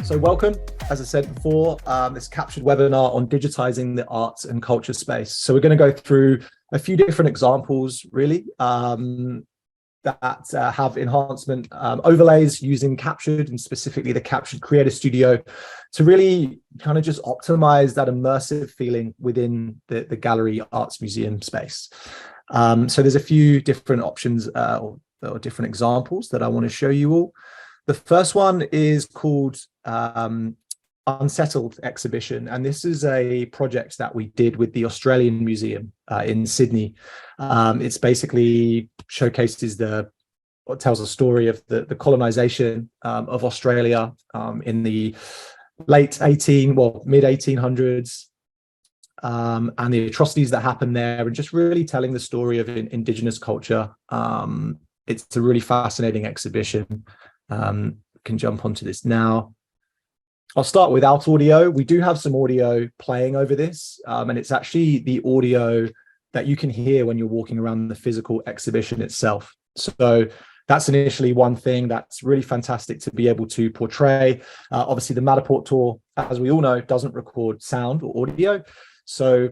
So welcome, as I said before, this captured webinar on digitizing the arts and culture space. So we're going to go through a few different examples, really, that have enhancement overlays using Captured, and specifically the Captured Creator Studio, to really kind of just optimize that immersive feeling within the gallery arts museum space. So there's a few different options or different examples that I want to show you all. The first one is called Unsettled Exhibition, and this is a project that we did with the Australian Museum in Sydney. It's basically showcases what tells a story of the colonization of Australia in the mid 1800s, and the atrocities that happened there, and just really telling the story of Indigenous culture. It's a really fascinating exhibition. Can jump onto this now. I'll start without audio. We do have some audio playing over this, and it's actually the audio that you can hear when you're walking around the physical exhibition itself. So that's initially one thing that's really fantastic to be able to portray. Obviously, the Matterport tour, as we all know, doesn't record sound or audio. So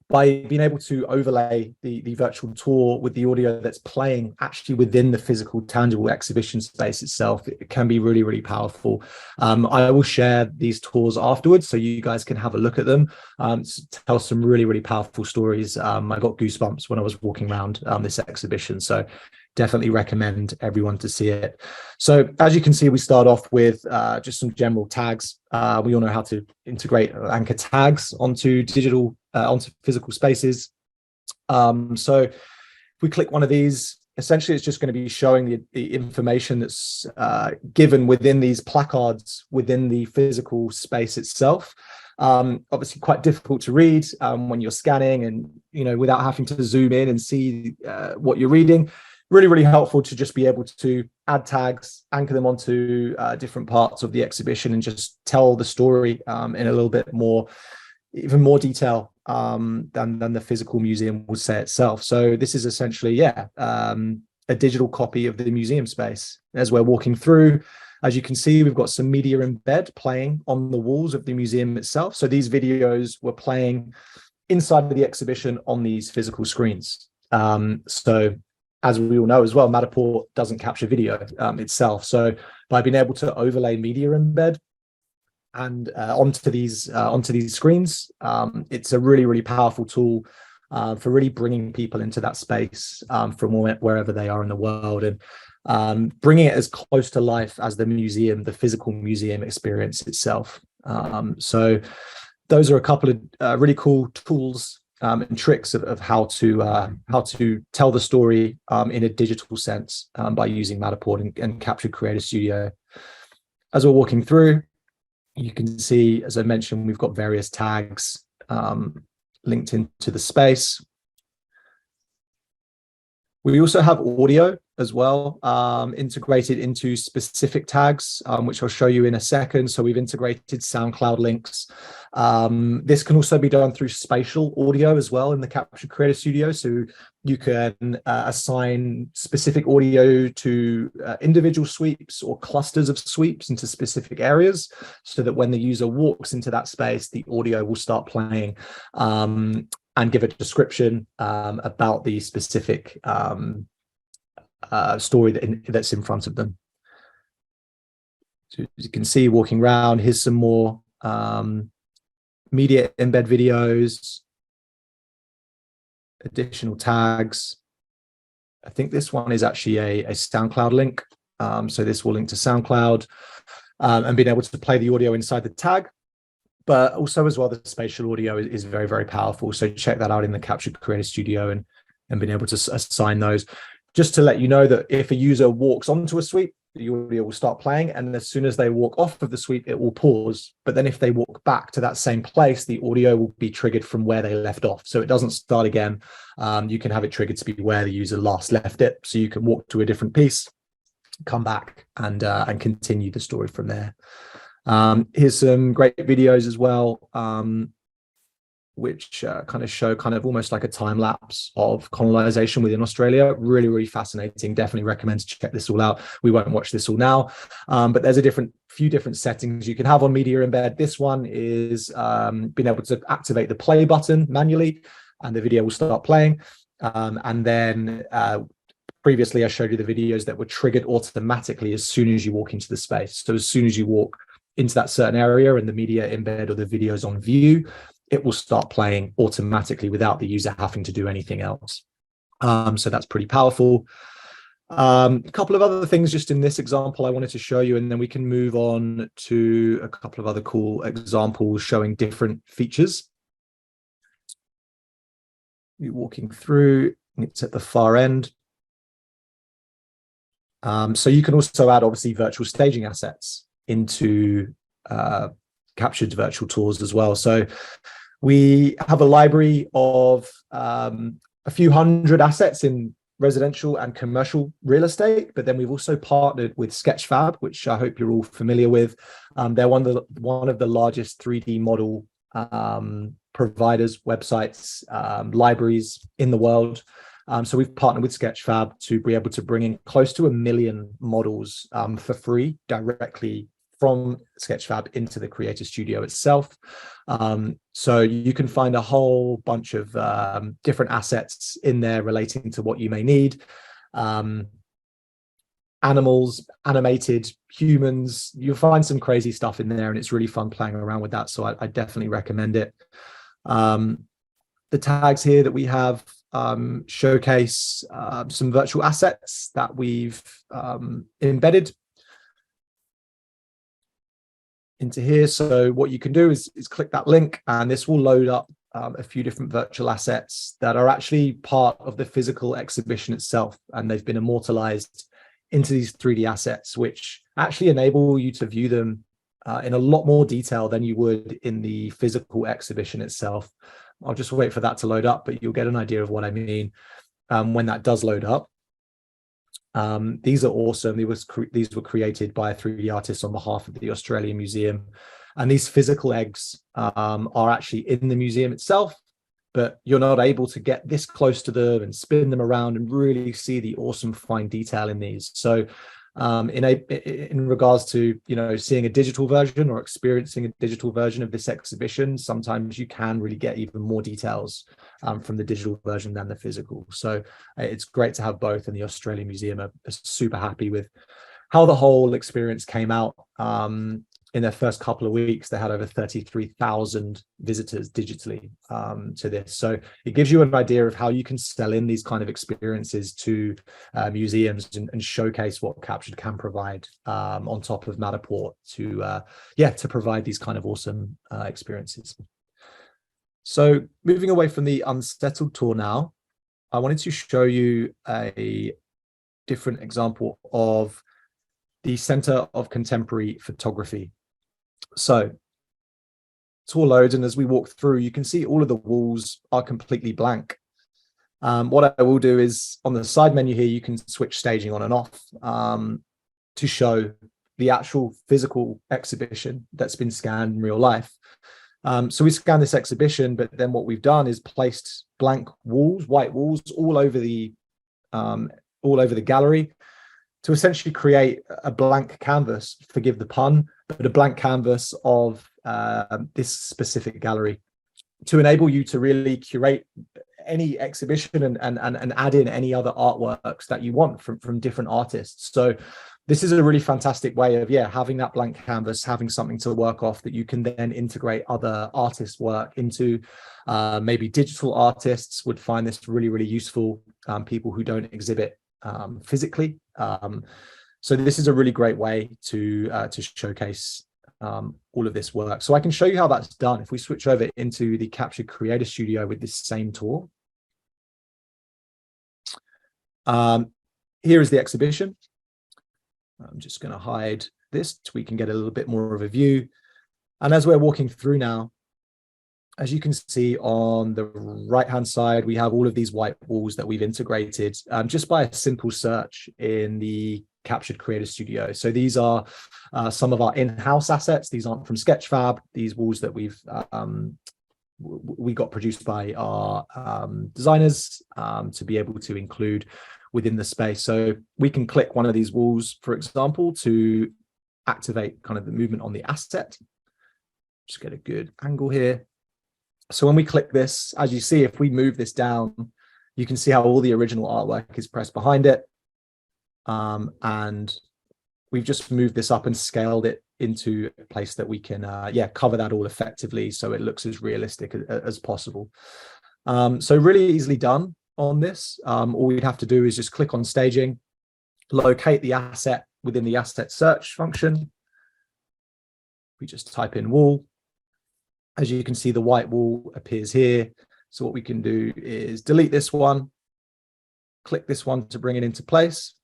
by being able to overlay the virtual tour with the audio that's playing actually within the physical, tangible exhibition space itself, it can be really, really powerful. I will share these tours afterwards so you guys can have a look at them. Tell some really, really powerful stories. I got goosebumps when I was walking around this exhibition. So definitely recommend everyone to see it. So as you can see, we start off with just some general tags. We all know how to integrate anchor tags onto physical spaces. So if we click one of these, essentially it's just going to be showing the information that's given within these placards within the physical space itself. Obviously quite difficult to read when you're scanning, and without having to zoom in and see what you're reading. Really, really helpful to just be able to add tags, anchor them onto different parts of the exhibition, and just tell the story in a little bit more, even more detail than the physical museum would say itself. So this is essentially, a digital copy of the museum space. As we're walking through, as you can see, we've got some media embed playing on the walls of the museum itself. So these videos were playing inside of the exhibition on these physical screens. So as we all know as well, Matterport doesn't capture video itself. So by being able to overlay media embed and onto these screens, it's a really, really powerful tool for really bringing people into that space from wherever they are in the world, and bringing it as close to life as the physical museum experience itself. So those are a couple of really cool tools and tricks of how to tell the story in a digital sense by using Matterport and Captured Creator Studio. As we're walking through, you can see, as I mentioned, we've got various tags linked into the space. We also have audio as well, integrated into specific tags, which I'll show you in a second. So we've integrated SoundCloud links. This can also be done through spatial audio as well in the Captured Creator Studio. So you can assign specific audio to individual sweeps or clusters of sweeps into specific areas, so that when the user walks into that space, the audio will start playing and give a description about the specific story that's in front of them. So as you can see, walking around, here's some more media embed videos, additional tags. I think this one is actually a SoundCloud link. So this will link to SoundCloud, and being able to play the audio inside the tag. But also as well, the spatial audio is very, very powerful. So check that out in the Captured Creator Studio, and being able to assign those. Just to let you know that if a user walks onto a sweep, the audio will start playing, and as soon as they walk off of the sweep, it will pause. But then if they walk back to that same place, the audio will be triggered from where they left off. So it doesn't start again. You can have it triggered to be where the user last left it. So you can walk to a different piece, come back, and continue the story from there. Here's some great videos as well. which kind of show kind of almost like a time lapse of colonization within Australia. Really, really fascinating. Definitely recommend to check this all out. We won't watch this all now, but there's a few different settings you can have on Media Embed. This one is being able to activate the play button manually, and the video will start playing. And then previously I showed you the videos that were triggered automatically as soon as you walk into the space. So as soon as you walk into that certain area and the media embed or the videos on view, it will start playing automatically without the user having to do anything else. So that's pretty powerful. A couple of other things just in this example I wanted to show you, and then we can move on to a couple of other cool examples showing different features. You're walking through, it's at the far end. So you can also add obviously virtual staging assets into captured virtual tours as well. So we have a library of a few hundred assets in residential and commercial real estate, but then we've also partnered with Sketchfab, which I hope you're all familiar with. They're one of the largest 3D model providers, websites, libraries in the world. So we've partnered with Sketchfab to be able to bring in close to 1 million models for free directly from Sketchfab into the Creator Studio itself. So you can find a whole bunch of different assets in there relating to what you may need. Animals, animated, humans, you'll find some crazy stuff in there, and it's really fun playing around with that. So I definitely recommend it. The tags here that we have showcase some virtual assets that we've embedded into here. So what you can do is click that link, and this will load up a few different virtual assets that are actually part of the physical exhibition itself, and they've been immortalized into these 3D assets, which actually enable you to view them in a lot more detail than you would in the physical exhibition itself. I'll just wait for that to load up, but you'll get an idea of what I mean when that does load up. These are awesome. These were created by a 3D artist on behalf of the Australian Museum. And these physical eggs are actually in the museum itself, but you're not able to get this close to them and spin them around and really see the awesome fine detail in these. So in regards to, you know, seeing a digital version or experiencing a digital version of this exhibition, sometimes you can really get even more details from the digital version than the physical. So it's great to have both, and the Australian Museum are super happy with how the whole experience came out. In their first couple of weeks, they had over 33,000 visitors digitally to this. So it gives you an idea of how you can sell in these kind of experiences to museums and showcase what Captured can provide on top of Matterport to provide these kind of awesome experiences. So moving away from the unsettled tour now, I wanted to show you a different example of the Center of Contemporary Photography. So tour loads, and as we walk through, you can see all of the walls are completely blank. What I will do is on the side menu here, you can switch staging on and off to show the actual physical exhibition that's been scanned in real life. So we scanned this exhibition, but then what we've done is placed blank walls, white walls, all over the gallery, to essentially create a blank canvas, forgive the pun, but a blank canvas of this specific gallery, to enable you to really curate any exhibition and add in any other artworks that you want from different artists. So this is a really fantastic way of having that blank canvas, having something to work off that you can then integrate other artists' work into. Maybe digital artists would find this really, really useful, people who don't exhibit physically. So this is a really great way to showcase all of this work. So I can show you how that's done if we switch over into the Captured Creator Studio with this same tour. Here is the exhibition. I'm just going to hide this so we can get a little bit more of a view. And as we're walking through now, as you can see on the right-hand side, we have all of these white walls that we've integrated just by a simple search in the Captured Creator Studio. So these are some of our in-house assets. These aren't from Sketchfab. These walls that we've we got produced by our designers to be able to include within the space. So we can click one of these walls, for example, to activate kind of the movement on the asset. Just get a good angle here. So when we click this, as you see, if we move this down, you can see how all the original artwork is pressed behind it. And we've just moved this up and scaled it into a place that we can cover that all effectively, so it looks as realistic as possible. So really easily done on this. All we'd have to do is just click on staging, locate the asset within the asset search function. We just type in wall. As you can see, the white wall appears here. So what we can do is delete this one, click this one to bring it into place.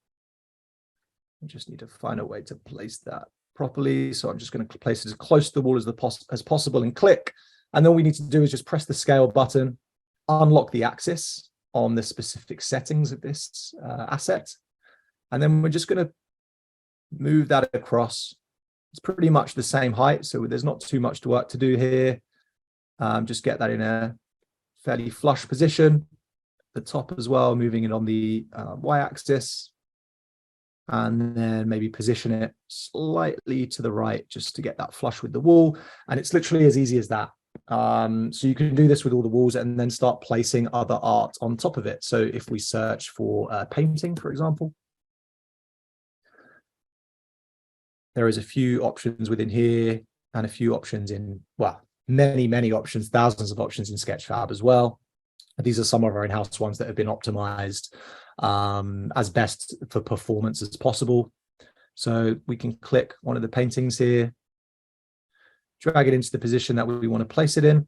We just need to find a way to place that properly. So I'm just going to place it as close to the wall as possible and click. And then all we need to do is just press the scale button, unlock the axis on the specific settings of this asset. And then we're just going to move that across. It's pretty much the same height, so there's not too much work to do here. Just get that in a fairly flush position. The top as well, moving it on the y-axis. And then maybe position it slightly to the right just to get that flush with the wall. And it's literally as easy as that. So you can do this with all the walls and then start placing other art on top of it. So if we search for painting, for example, there is a few options within here and a few options in, well, many options, thousands of options in Sketchfab as well. These are some of our in-house ones that have been optimized as best for performance as possible. So we can click one of the paintings here, drag it into the position that we want to place it in.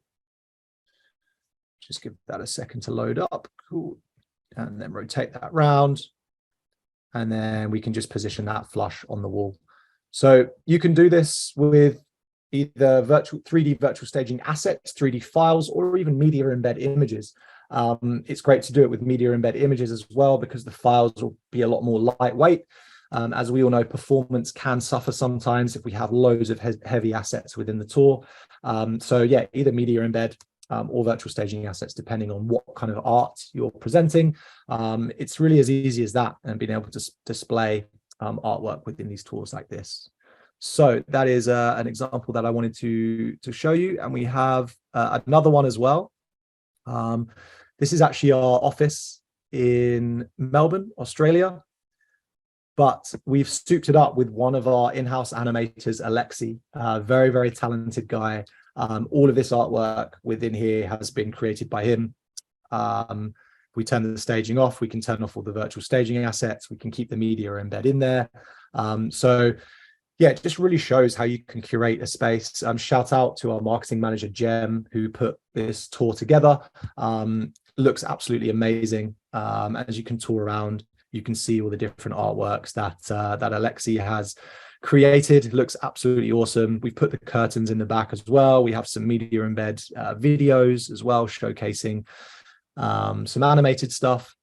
Just give that a second to load up. Cool. And then rotate that round. And then we can just position that flush on the wall. So you can do this with either 3D virtual staging assets, 3D files, or even media embed images. It's great to do it with media embed images as well, because the files will be a lot more lightweight. As we all know, performance can suffer sometimes if we have loads of heavy assets within the tour. So yeah, either media embed or virtual staging assets, depending on what kind of art you're presenting. It's really as easy as that, and being able to display artwork within these tours like this. So that is an example that I wanted to show you. And we have another one as well. This is actually our office in Melbourne, Australia, but we've souped it up with one of our in-house animators, Alexi, very talented guy. All of this artwork within here has been created by him. We turn the staging off, we can turn off all the virtual staging assets, we can keep the media embed in there. So yeah, it just really shows how you can curate a space. Shout out to our marketing manager, Jem, who put this tour together. Looks absolutely amazing. As you can tour around, you can see all the different artworks that Alexi has created. It looks absolutely awesome. We've put the curtains in the back as well. We have some media embed videos as well, showcasing some animated stuff.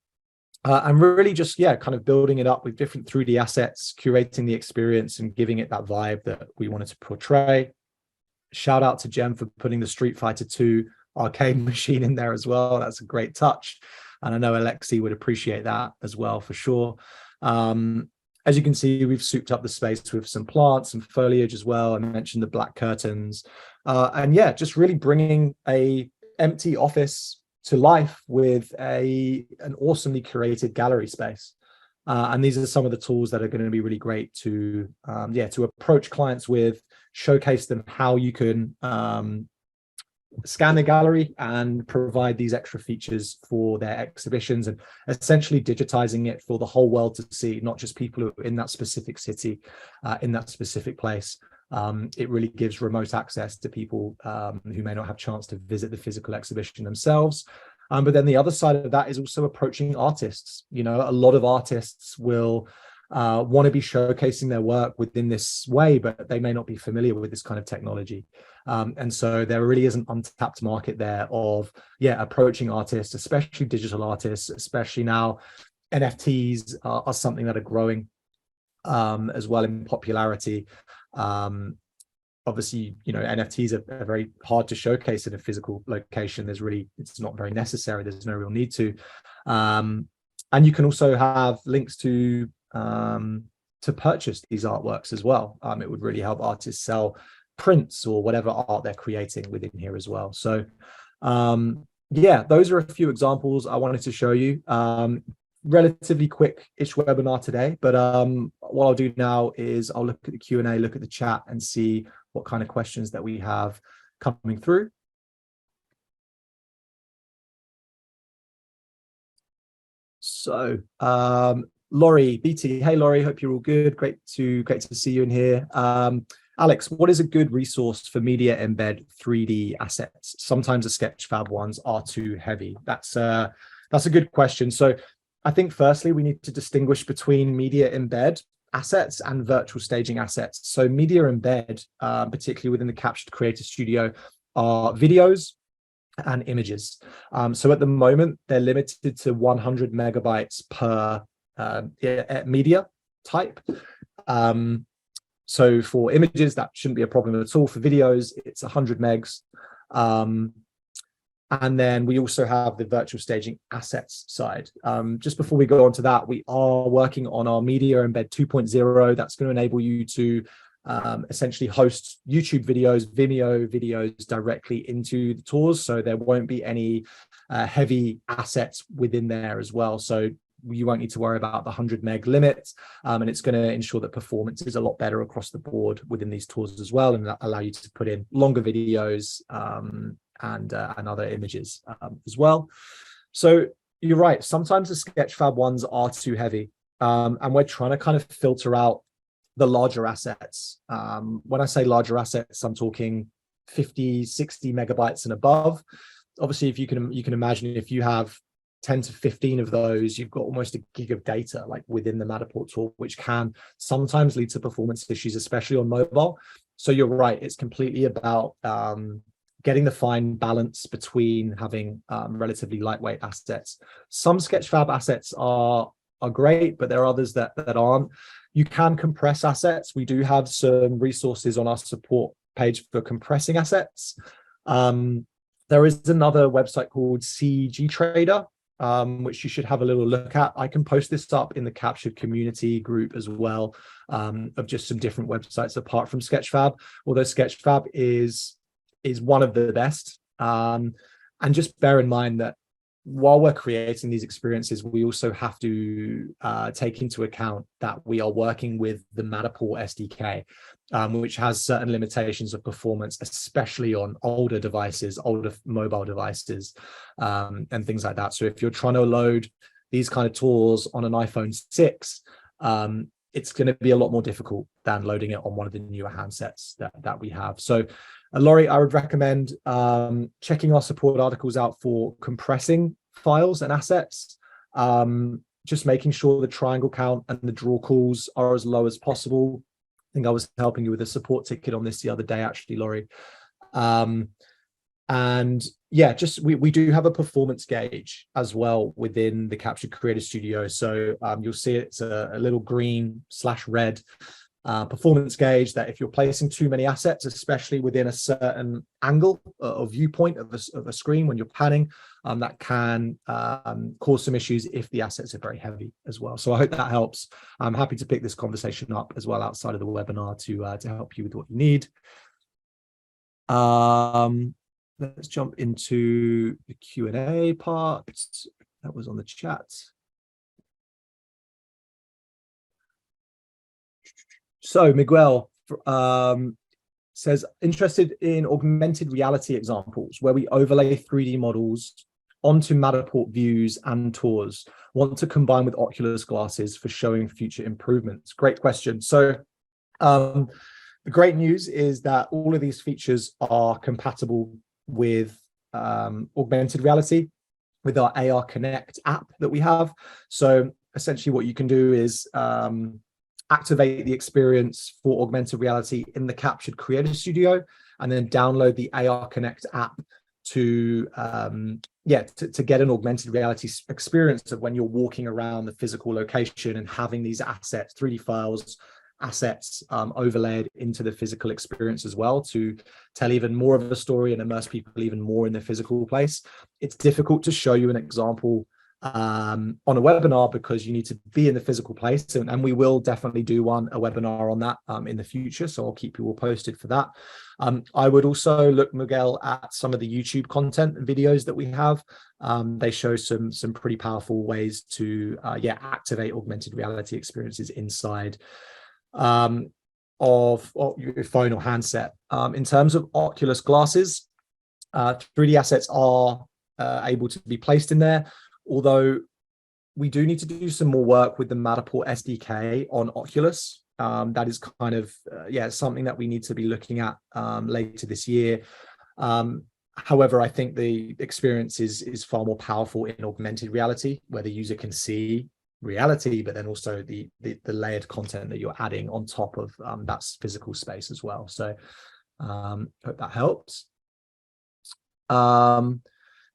And really just, yeah, kind of building it up with different 3D assets, curating the experience and giving it that vibe that we wanted to portray. Shout out to Jem for putting the Street Fighter 2 arcade machine in there as well. That's a great touch. And I know Alexi would appreciate that as well, for sure. As you can see, we've souped up the space with some plants and foliage as well. I mentioned the black curtains. And yeah, just really bringing a empty office to life with an awesomely curated gallery space. And these are some of the tools that are going to be really great to approach clients with, showcase them how you can scan the gallery and provide these extra features for their exhibitions, and essentially digitizing it for the whole world to see, not just people who are in that specific city, in that specific place. It really gives remote access to people who may not have a chance to visit the physical exhibition themselves. But then the other side of that is also approaching artists. You know, a lot of artists will want to be showcasing their work within this way, but they may not be familiar with this kind of technology. And so there really is an untapped market there of, yeah, approaching artists, especially digital artists, especially now NFTs are something that are growing as well in popularity. obviously, NFTs are very hard to showcase in a physical location. It's not very necessary. There's no real need to. And you can also have links to purchase these artworks as well. It would really help artists sell prints or whatever art they're creating within here as well. So yeah, those are a few examples I wanted to show you. Relatively quick-ish webinar today, but what I'll do now is I'll look at the Q&A, look at the chat, and see what kind of questions that we have coming through. So Laurie, BT, hey Laurie, hope you're all good. Great to see you in here. Alex, what is a good resource for media embed 3D assets? Sometimes the Sketchfab ones are too heavy. That's a good question. So I think firstly, we need to distinguish between media embed assets and virtual staging assets. So media embed, particularly within the Captured Creator Studio, are videos and images. So at the moment, they're limited to 100 megabytes per media type. So for images, that shouldn't be a problem at all. For videos, it's 100 megs. And then we also have the virtual staging assets side. Just before we go on to that, we are working on our Media Embed 2.0. That's going to enable you to essentially host YouTube videos, Vimeo videos directly into the tours. So there won't be any heavy assets within there as well. So you won't need to worry about the 100 meg limit. And it's going to ensure that performance is a lot better across the board within these tours as well, and allow you to put in longer videos and other images as well. So you're right, sometimes the Sketchfab ones are too heavy, and we're trying to kind of filter out the larger assets. When I say larger assets, I'm talking 50, 60 megabytes and above. Obviously, if you can imagine, if you have 10 to 15 of those, you've got almost a gig of data like within the Matterport tool, which can sometimes lead to performance issues, especially on mobile. So you're right, it's completely about getting the fine balance between having relatively lightweight assets. Some Sketchfab assets are great, but there are others that aren't. You can compress assets. We do have some resources on our support page for compressing assets. There is another website called CG Trader, which you should have a little look at. I can post this up in the Captured community group as well, of just some different websites apart from Sketchfab, although Sketchfab is one of the best. And just bear in mind that while we're creating these experiences, we also have to take into account that we are working with the Matterport SDK, which has certain limitations of performance, especially on older devices, older mobile devices, and things like that. So if you're trying to load these kind of tools on an iPhone 6, it's going to be a lot more difficult than loading it on one of the newer handsets that we have. So Laurie, I would recommend checking our support articles out for compressing files and assets, just making sure the triangle count and the draw calls are as low as possible. I think I was helping you with a support ticket on this the other day, actually, Laurie. And yeah, just we do have a performance gauge as well within the Captured Creator Studio. So you'll see it's a little green/red performance gauge that if you're placing too many assets, especially within a certain angle or viewpoint of a screen when you're panning, that can cause some issues if the assets are very heavy as well. So I hope that helps. I'm happy to pick this conversation up as well outside of the webinar to help you with what you need. Let's jump into the Q&A part that was on the chat. So Miguel says, interested in augmented reality examples where we overlay 3D models onto Matterport views and tours. Want to combine with Oculus glasses for showing future improvements. Great question. So the great news is that all of these features are compatible with augmented reality, with our AR Connect app that we have. So essentially what you can do is activate the experience for augmented reality in the Captured Creator Studio, and then download the AR Connect app to get an augmented reality experience of when you're walking around the physical location and having these assets, 3D files, assets overlaid into the physical experience as well to tell even more of a story and immerse people even more in the physical place. It's difficult to show you an example on a webinar because you need to be in the physical place, and we will definitely do a webinar on that in the future, so I'll keep you all posted for that. I would also look, Miguel, at some of the YouTube content and videos that we have. They show some pretty powerful ways to activate augmented reality experiences inside of your phone or handset. In terms of Oculus glasses, 3D assets are able to be placed in there, although we do need to do some more work with the Matterport SDK on Oculus. That is kind of something that we need to be looking at later this year. However, I think the experience is far more powerful in augmented reality, where the user can see reality, but then also the layered content that you're adding on top of that physical space as well. So hope that helps.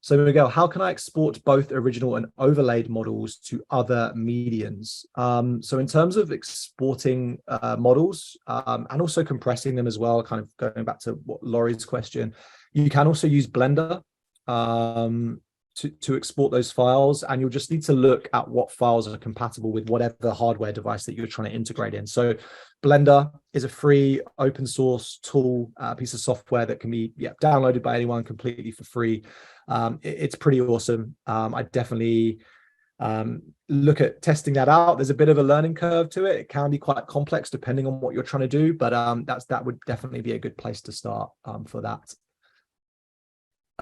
So Miguel, how can I export both original and overlaid models to other mediums? So in terms of exporting models and also compressing them as well, kind of going back to what Laurie's question, you can also use Blender to export those files, and you'll just need to look at what files are compatible with whatever hardware device that you're trying to integrate in. So Blender is a free open source tool, piece of software that can be downloaded by anyone completely for free. It's pretty awesome. I definitely look at testing that out. There's a bit of a learning curve to it. It can be quite complex depending on what you're trying to do, but that would definitely be a good place to start for that.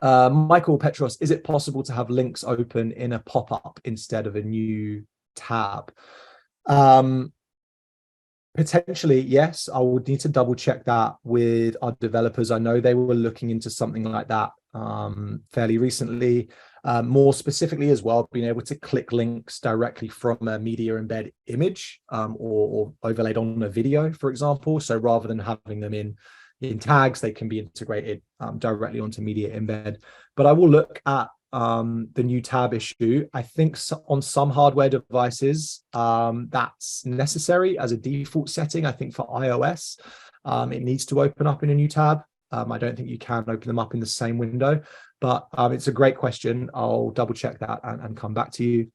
Michael Petros, is it possible to have links open in a pop-up instead of a new tab? Potentially, yes. I would need to double check that with our developers. I know they were looking into something like that fairly recently. More specifically as well, being able to click links directly from a media embed image or overlaid on a video, for example. So rather than having them in tags, they can be integrated directly onto media embed. But I will look at the new tab issue. I think on some hardware devices, that's necessary as a default setting. I think for iOS, it needs to open up in a new tab. I don't think you can open them up in the same window, but it's a great question. I'll double check that and come back to you.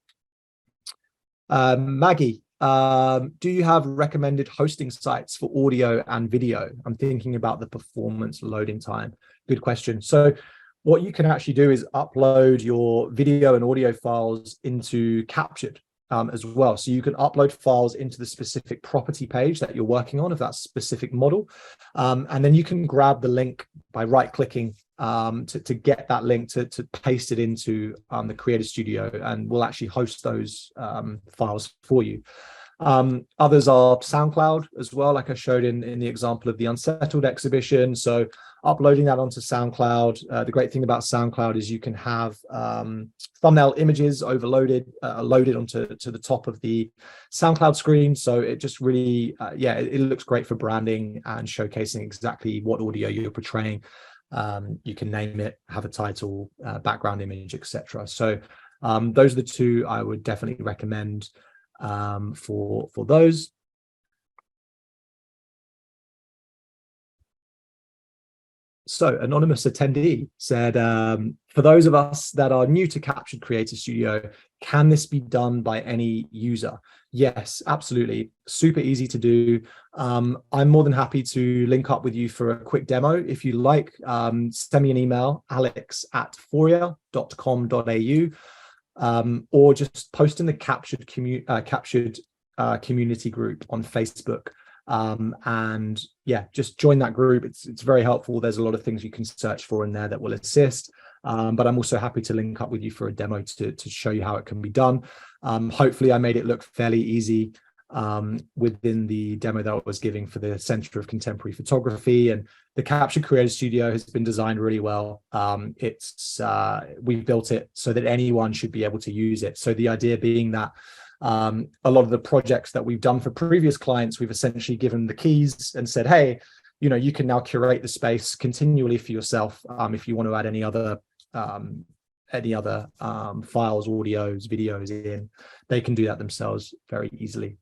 Maggie, do you have recommended hosting sites for audio and video? I'm thinking about the performance loading time. Good question. So what you can actually do is upload your video and audio files into Captured as well. So you can upload files into the specific property page that you're working on of that specific model. And then you can grab the link by right-clicking to get that link to paste it into the Creator Studio, and we'll actually host those files for you. Others are SoundCloud as well, like I showed in the example of the Unsettled exhibition. So uploading that onto SoundCloud. The great thing about SoundCloud is you can have thumbnail images loaded onto the top of the SoundCloud screen. So it just really, it looks great for branding and showcasing exactly what audio you're portraying. You can name it, have a title, background image, etc. So those are the two I would definitely recommend for those. So anonymous attendee said, for those of us that are new to Captured Creator Studio, can this be done by any user? Yes, absolutely. Super easy to do. I'm more than happy to link up with you for a quick demo. If you like, send me an email, alex@foria.com.au, or just post in the Captured community group on Facebook. And just join that group. It's very helpful. There's a lot of things you can search for in there that will assist, but I'm also happy to link up with you for a demo to show you how it can be done. Hopefully I made it look fairly easy within the demo that I was giving for the Center of Contemporary Photography, and the Captured Creator Studio has been designed really well. We've built it so that anyone should be able to use it. So the idea being that a lot of the projects that we've done for previous clients, we've essentially given the keys and said, hey, you can now curate the space continually for yourself. If you want to add any other files, audios, videos in, they can do that themselves very easily.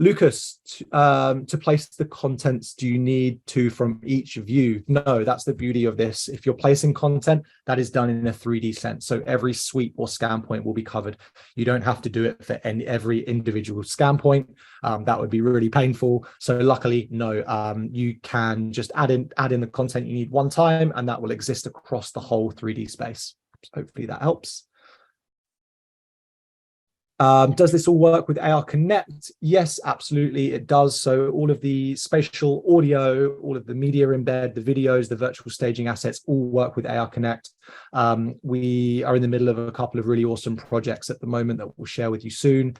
Lucas, to place the contents, do you need to from each view? No, that's the beauty of this. If you're placing content, that is done in a 3D sense. So every sweep or scan point will be covered. You don't have to do it for every individual scan point. That would be really painful. So luckily, no, you can just add in the content you need one time, and that will exist across the whole 3D space. Hopefully that helps. Does this all work with AR Connect? Yes, absolutely, it does. So all of the spatial audio, all of the media embed, the videos, the virtual staging assets all work with AR Connect. We are in the middle of a couple of really awesome projects at the moment that we'll share with you soon,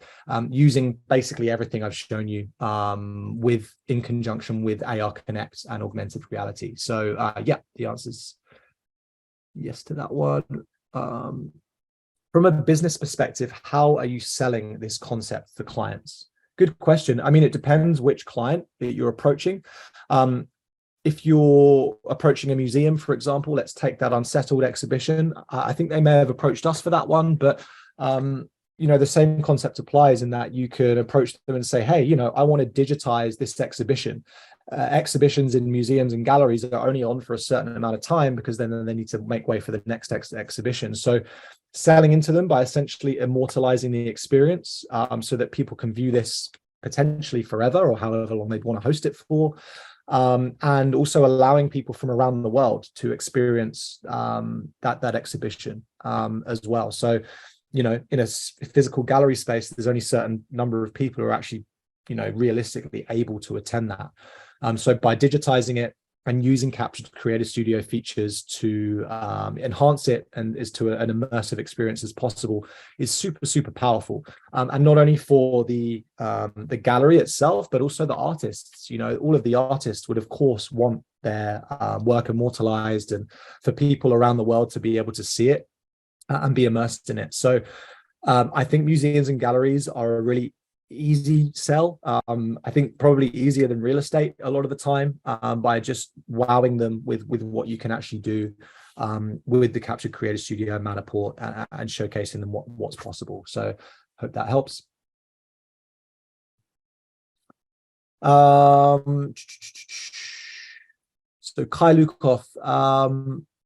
using basically everything I've shown you in conjunction with AR Connect and augmented reality. So yeah, the answer is yes to that one. From a business perspective, how are you selling this concept to clients? Good question. I mean, it depends which client that you're approaching. If you're approaching a museum, for example, let's take that Unsettled exhibition. I think they may have approached us for that one, but the same concept applies in that you could approach them and say, hey, I want to digitize this exhibition. Exhibitions in museums and galleries are only on for a certain amount of time because then they need to make way for the next exhibition. So selling into them by essentially immortalizing the experience so that people can view this potentially forever or however long they'd want to host it for, and also allowing people from around the world to experience that exhibition as well. So in a physical gallery space, there's only a certain number of people who are actually realistically able to attend that. So by digitizing it and using Capture to Creator Studio features to enhance it and is to an immersive experience as possible is super, super powerful. And not only for the gallery itself, but also the artists. All of the artists would, of course, want their work immortalized and for people around the world to be able to see it and be immersed in it. So I think museums and galleries are a really easy sell. I think probably easier than real estate a lot of the time, by just wowing them with what you can actually do with the Capture Creator Studio and Matterport and showcasing them what's possible. So hope that helps. So Kai Lukov,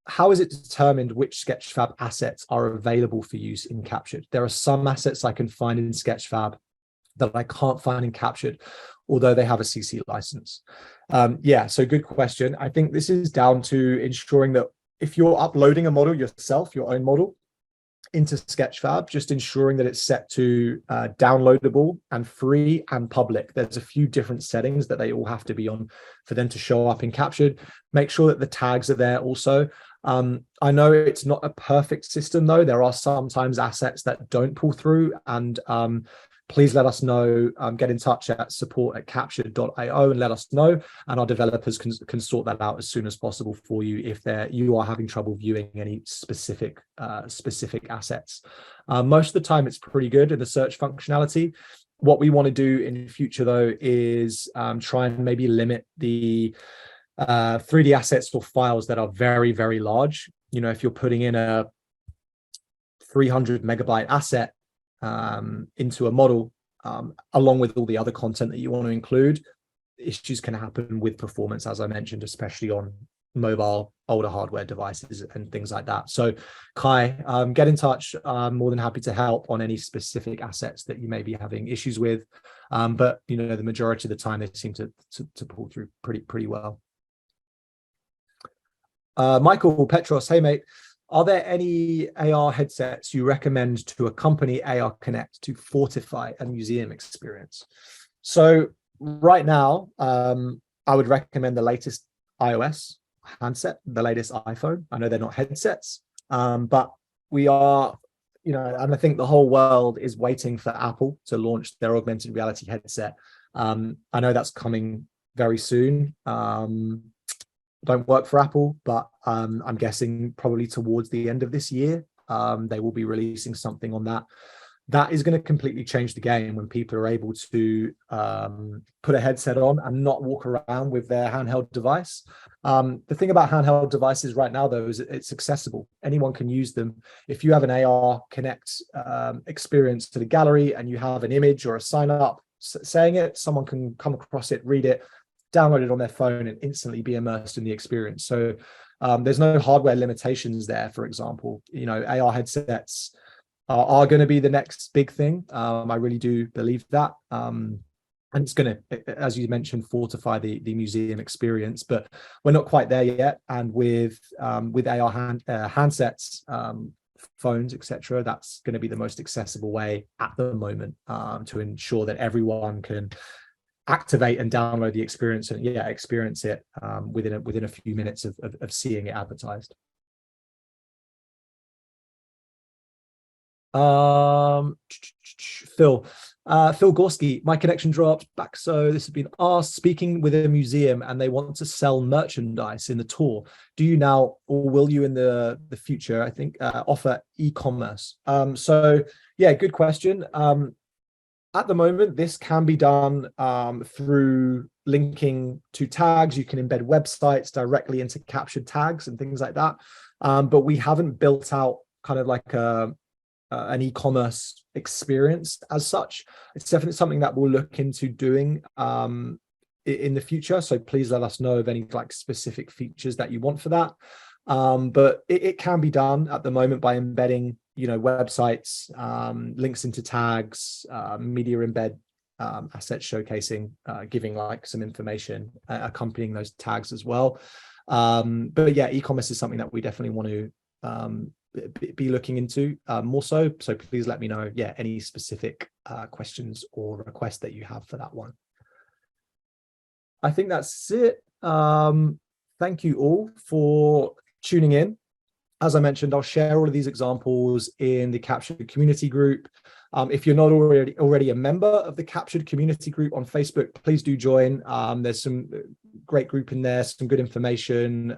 how is it determined which Sketchfab assets are available for use in Captured? There are some assets I can find in Sketchfab that I can't find in Captured, although they have a CC license. Yeah, so good question. I think this is down to ensuring that if you're uploading a model yourself, your own model, into Sketchfab, just ensuring that it's set to downloadable and free and public. There's a few different settings that they all have to be on for them to show up in Captured. Make sure that the tags are there also. I know it's not a perfect system though. There are sometimes assets that don't pull through, and please let us know. Get in touch at support@captured.io and let us know, and our developers can sort that out as soon as possible for you if you are having trouble viewing any specific assets. Most of the time it's pretty good in the search functionality. What we want to do in the future though is try and maybe limit the 3D assets or files that are very, very large. If you're putting in a 300 megabyte asset into a model, along with all the other content that you want to include, issues can happen with performance, as I mentioned, especially on mobile, older hardware devices and things like that. So Kai, get in touch. I'm more than happy to help on any specific assets that you may be having issues with. But the majority of the time they seem to pull through pretty well. Michael Petros, hey mate, are there any AR headsets you recommend to accompany AR Connect to fortify a museum experience? So right now, I would recommend the latest iOS handset, the latest iPhone. I know they're not headsets, but we are, and I think the whole world is waiting for Apple to launch their augmented reality headset. I know that's coming very soon. Don't work for Apple, but I'm guessing probably towards the end of this year, they will be releasing something on that. That is going to completely change the game when people are able to put a headset on and not walk around with their handheld device. The thing about handheld devices right now, though, is it's accessible. Anyone can use them. If you have an AR Connect experience to the gallery and you have an image or a sign up saying it, someone can come across it, read it, download it on their phone, and instantly be immersed in the experience. So there's no hardware limitations there. For example, AR headsets are going to be the next big thing. I really do believe that. And it's going to, as you mentioned, fortify the museum experience, but we're not quite there yet. And with AR handsets, phones, etc., that's going to be the most accessible way at the moment, to ensure that everyone can activate and download the experience and experience it within a few minutes of seeing it advertised. Phil Gorski, my connection dropped back. So this has been asked, speaking with a museum and they want to sell merchandise in the tour. Do you now, or will you in the future, I think, offer e-commerce? So yeah, good question. At the moment, this can be done through linking to tags. You can embed websites directly into captured tags and things like that. But we haven't built out kind of like an e-commerce experience as such. It's definitely something that we'll look into doing in the future. So please let us know of any like specific features that you want for that. But it can be done at the moment by embedding, websites, links into tags, media embed assets showcasing, giving like some information accompanying those tags as well. But yeah, e-commerce is something that we definitely want to be looking into more so. So please let me know, any specific questions or requests that you have for that one. I think that's it. Thank you all for tuning in. As I mentioned, I'll share all of these examples in the Captured community group. If you're not already a member of the Captured community group on Facebook, please do join. There's some great group in there, some good information.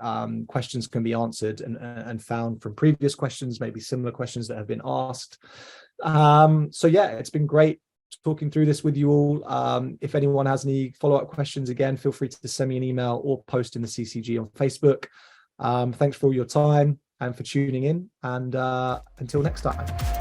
Questions can be answered and found from previous questions, maybe similar questions that have been asked. So yeah, it's been great talking through this with you all. If anyone has any follow-up questions, again, feel free to send me an email or post in the CCG on Facebook. Thanks for all your time and for tuning in, and until next time.